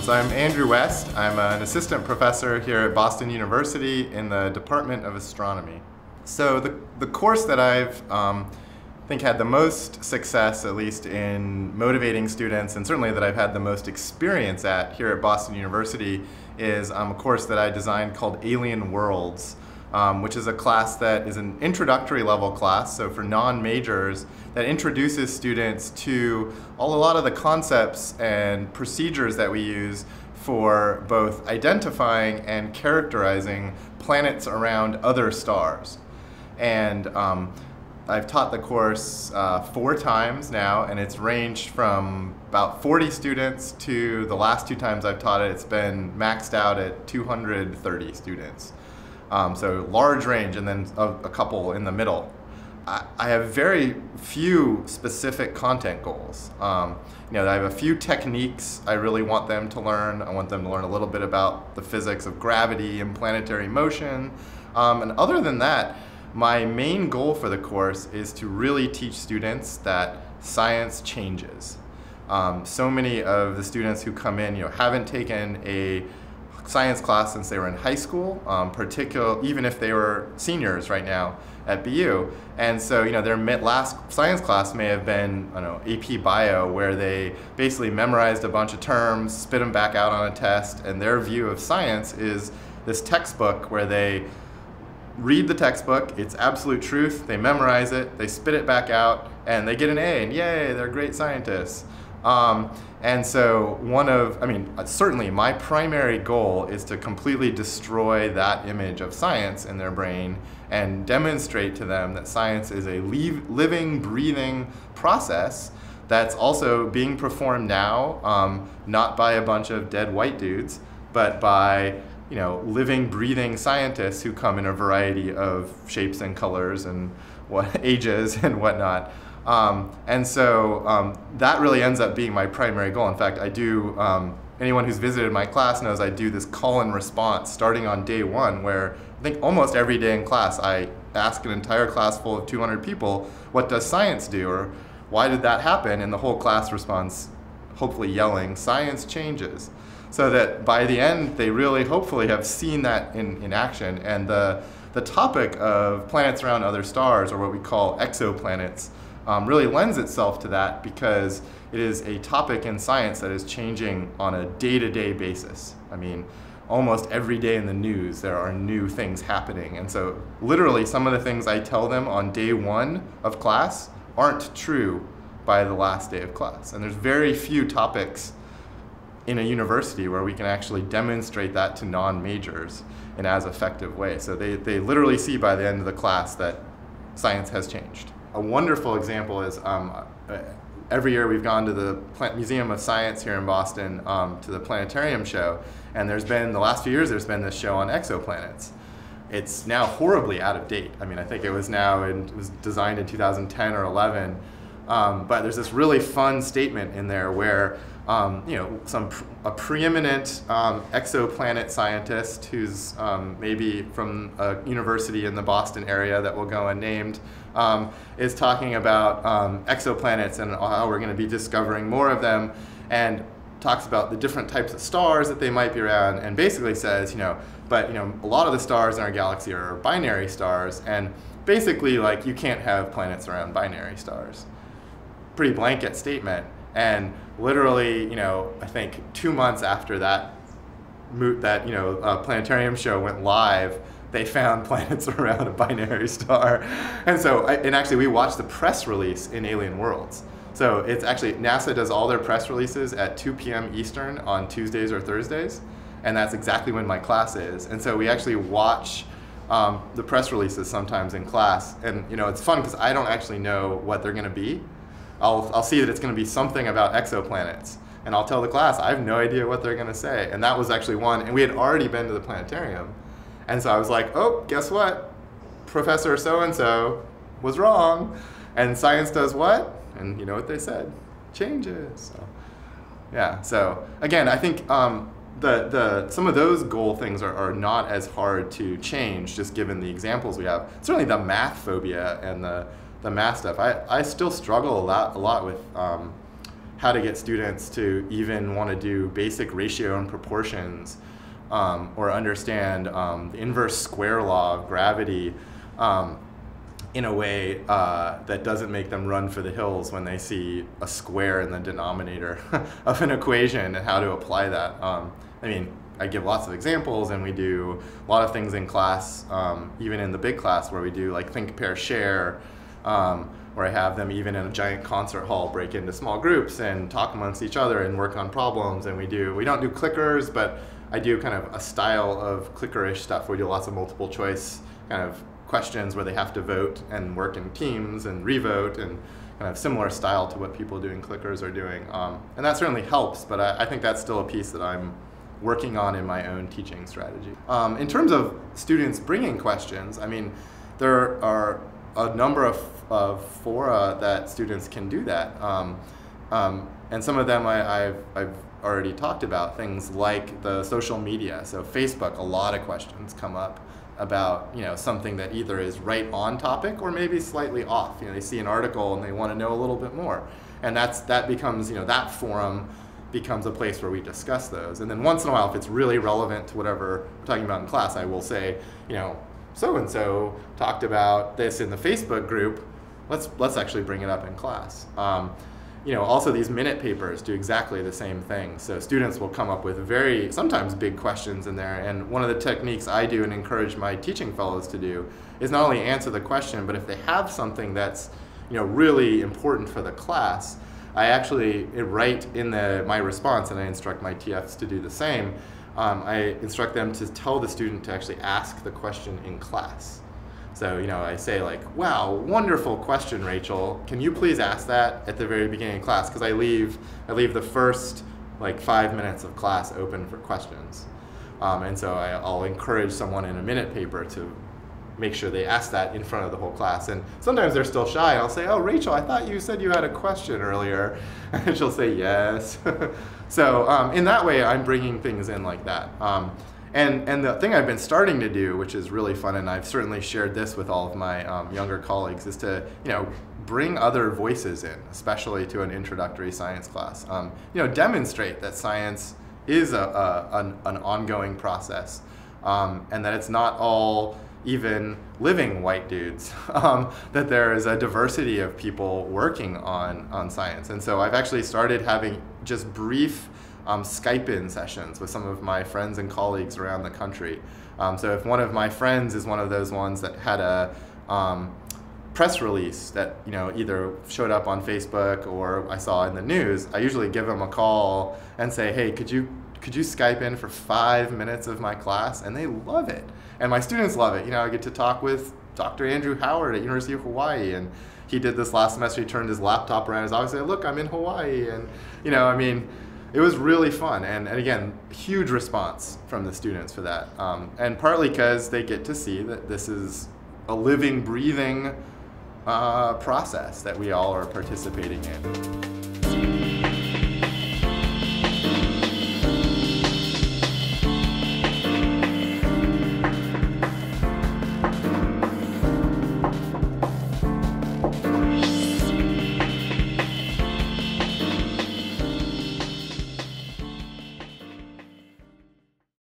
So I'm Andrew West. I'm an assistant professor here at Boston University in the Department of Astronomy. So the course that I've think had the most success, at least in motivating students, and certainly that I've had the most experience at here at Boston University, is a course that I designed called Alien Worlds, which is a class that is an introductory level class, so for non-majors, that introduces students to a lot of the concepts and procedures that we use for both identifying and characterizing planets around other stars. And I've taught the course 4 times now, and it's ranged from about 40 students to the last 2 times I've taught it, it's been maxed out at 230 students. So large range, and then a couple in the middle. I have very few specific content goals. I have a few techniques I really want them to learn. I want them to learn a little bit about the physics of gravity and planetary motion. And other than that, my main goal for the course is to really teach students that science changes. So many of the students who come in, haven't taken a science class since they were in high school, even if they were seniors right now at BU. And so, their last science class may have been, AP Bio, where they basically memorized a bunch of terms, spit them back out on a test, and their view of science is this textbook where they read the textbook, it's absolute truth, they memorize it, they spit it back out, and they get an A, and yay, they're great scientists. And so certainly my primary goal is to completely destroy that image of science in their brain and demonstrate to them that science is a living, breathing process that's also being performed now, not by a bunch of dead white dudes, but by living, breathing scientists who come in a variety of shapes and colors and ages and whatnot. And so that really ends up being my primary goal. In fact, I do, anyone who's visited my class knows I do this call and response starting on day 1, where I think almost every day in class I ask an entire class full of 200 people, what does science do? Or why did that happen? And the whole class responds, hopefully yelling, science changes. So that by the end, they really hopefully have seen that in action. And the topic of planets around other stars, or what we call exoplanets, really lends itself to that because it is a topic in science that is changing on a day-to-day basis. I mean, almost every day in the news there are new things happening. And so literally some of the things I tell them on day 1 of class aren't true by the last day of class. And there's very few topics in a university where we can actually demonstrate that to non-majors in as effective way. So they literally see by the end of the class that science has changed. A wonderful example is every year we've gone to the Museum of Science here in Boston to the planetarium show, and the last few years there's been this show on exoplanets. It's now horribly out of date. I mean, I think it was designed in 2010 or 11, but there's this really fun statement in there where a preeminent exoplanet scientist who's maybe from a university in the Boston area that will go unnamed is talking about exoplanets and how we're going to be discovering more of them, and talks about the different types of stars that they might be around, and basically says, a lot of the stars in our galaxy are binary stars, and basically you can't have planets around binary stars. Pretty blanket statement. And literally, I think 2 months after that planetarium show went live, they found planets around a binary star. And so, actually we watched the press release in Alien Worlds. So it's actually, NASA does all their press releases at 2 p.m. Eastern on Tuesdays or Thursdays. And that's exactly when my class is. And so we actually watch the press releases sometimes in class. And it's fun because I don't actually know what they're going to be. I'll see that it's going to be something about exoplanets, and I'll tell the class I have no idea what they're going to say. And that was actually one, and we had already been to the planetarium, and so I was like, oh, guess what? Professor so-and-so was wrong, and science does what? And you know what they said? Changes. So, yeah, so again, I think some of those goal things are not as hard to change, just given the examples we have. Certainly the math phobia and the math stuff. I still struggle a lot with how to get students to even want to do basic ratio and proportions, or understand the inverse square law of gravity in a way that doesn't make them run for the hills when they see a square in the denominator of an equation, and how to apply that. I mean, I give lots of examples, and we do a lot of things in class, even in the big class where we do like think, pair, share, where I have them even in a giant concert hall break into small groups and talk amongst each other and work on problems. And we don't do clickers, but I do kind of a style of clicker-ish stuff. We do lots of multiple choice kind of questions where they have to vote and work in teams and revote, and kind of similar style to what people doing clickers are doing. And that certainly helps, but I think that's still a piece that I'm working on in my own teaching strategy. In terms of students bringing questions, I mean, there are a number of fora that students can do that. And some of them I've already talked about, things like the social media. So Facebook, a lot of questions come up about, you know, something that either is right on topic or maybe slightly off. You know, they see an article and they want to know a little bit more. And that becomes, you know, that forum becomes a place where we discuss those. And then once in a while, if it's really relevant to whatever we're talking about in class, I will say, you know, so-and-so talked about this in the Facebook group, let's actually bring it up in class. You know, also these minute papers do exactly the same thing. So students will come up with very, sometimes big questions in there, and one of the techniques I do and encourage my teaching fellows to do is not only answer the question, but if they have something that's, you know, really important for the class, I actually write in my response, and I instruct my TFs to do the same. I instruct them to tell the student to actually ask the question in class. So, you know, I say like, wow, wonderful question, Rachel. Can you please ask that at the very beginning of class? Because I leave the first like 5 minutes of class open for questions. And so I'll encourage someone in a minute paper to make sure they ask that in front of the whole class. And sometimes they're still shy, and I'll say, oh, Rachel, I thought you said you had a question earlier. And she'll say, yes. So in that way, I'm bringing things in like that. And the thing I've been starting to do, which is really fun, and I've certainly shared this with all of my younger colleagues, is to, you know, bring other voices in, especially to an introductory science class. You know, demonstrate that science is an ongoing process, and that it's not all even living white dudes, that there is a diversity of people working on science. And so I've actually started having just brief Skype-in sessions with some of my friends and colleagues around the country. So if one of my friends is one of those ones that had a press release that, you know, either showed up on Facebook or I saw in the news, I usually give them a call and say, hey, could you Skype in for 5 minutes of my class? And they love it. And my students love it. You know, I get to talk with Dr. Andrew Howard at University of Hawaii, and he did this last semester. He turned his laptop around his office and said, look, I'm in Hawaii. And, you know, I mean, it was really fun. And again, huge response from the students for that. And partly because they get to see that this is a living, breathing process that we all are participating in.